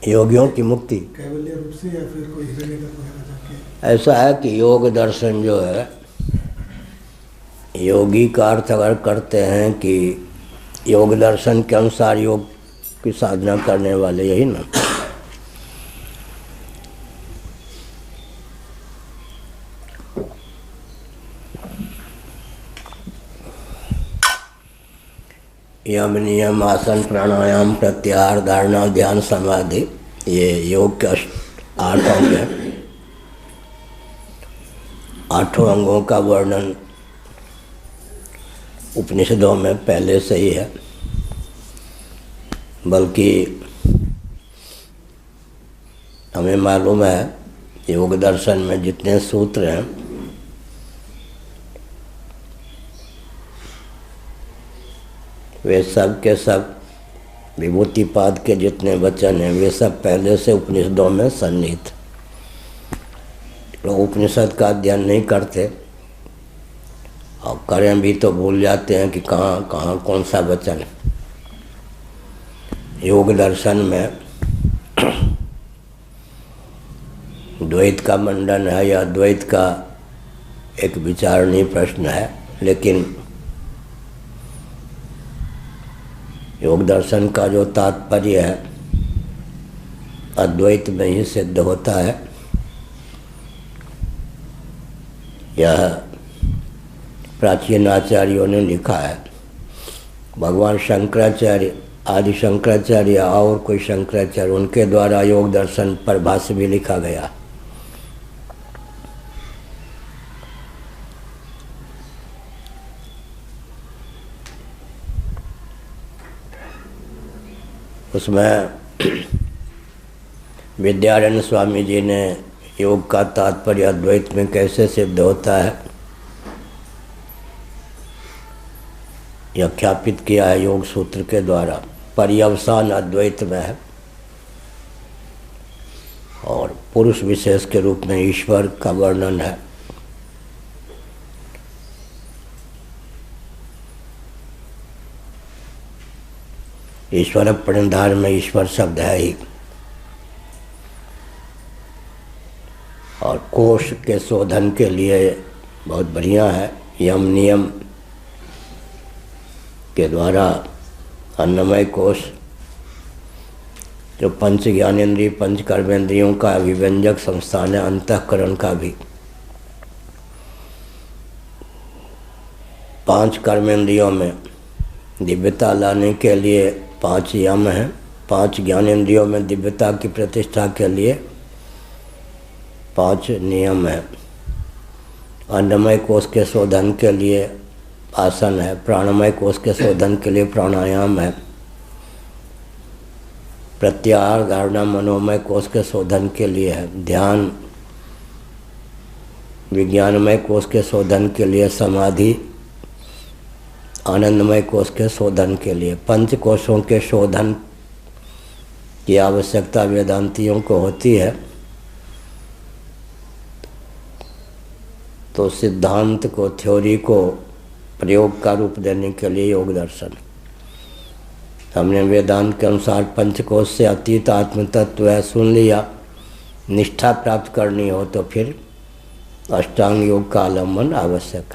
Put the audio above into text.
योगियों की मुक्ति कैवल्य रूप से या फिर कोई हिरण्यगर्भ वगैरह जाके? ऐसा है कि योग दर्शन जो है, योगी का अर्थ अगर करते हैं कि योग दर्शन के अनुसार योग की साधना करने वाले, यही ना। यम नियम आसन प्राणायाम प्रत्याहार धारणा ध्यान समाधि, ये योग के 8 अंग हैं। 8 अंगों का वर्णन उपनिषदों में पहले से ही है, बल्कि हमें मालूम है योग दर्शन में जितने सूत्र हैं वे सब के सब, विभूतिपाद के जितने वचन हैं वे सब पहले से उपनिषदों में सन्निहित। लोग उपनिषद का अध्ययन नहीं करते और करें भी तो भूल जाते हैं कि कहाँ कहाँ कौन सा वचन है। योग दर्शन में द्वैत का मंडन है या द्वैत का एक विचारणीय प्रश्न है, लेकिन योग दर्शन का जो तात्पर्य है अद्वैत में ही सिद्ध होता है। यह प्राचीन आचार्यों ने लिखा है। भगवान शंकराचार्य, आदि शंकराचार्य और कोई शंकराचार्य, उनके द्वारा योग दर्शन पर भाष्य भी लिखा गया। उसमें विद्यारण्य स्वामी जी ने योग का तात्पर्य अद्वैत में कैसे सिद्ध होता है यह ख्यापित किया है योग सूत्र के द्वारा। पर्यवसान अद्वैत में है और पुरुष विशेष के रूप में ईश्वर का वर्णन है। ईश्वर प्रणिधान में ईश्वर शब्द है ही। और कोश के शोधन के लिए बहुत बढ़िया है। यम नियम के द्वारा अन्नमय कोश, जो पंच ज्ञानेन्द्रिय पंच कर्मेंद्रियों का अभिव्यंजक संस्थान है, अंतःकरण का भी। 5 कर्मेंद्रियों में दिव्यता लाने के लिए 5 यम हैं। 5 ज्ञानेंद्रियों में दिव्यता की प्रतिष्ठा के लिए 5 नियम हैं। अन्नमय कोश के शोधन के लिए आसन है। प्राणमय कोश के शोधन के लिए प्राणायाम है। प्रत्याहार धारणा मनोमय कोश के शोधन के लिए है ध्यान। विज्ञानमय कोश के शोधन के लिए समाधि। आनंदमय कोश के शोधन के लिए। 5 कोशों के शोधन की आवश्यकता वेदांतियों को होती है, तो सिद्धांत को, थ्योरी को प्रयोग का रूप देने के लिए योग दर्शन। हमने वेदांत के अनुसार 5 कोश से अतीत आत्म तत्व है सुन लिया। निष्ठा प्राप्त करनी हो तो फिर अष्टांग योग का अवलंबन आवश्यक।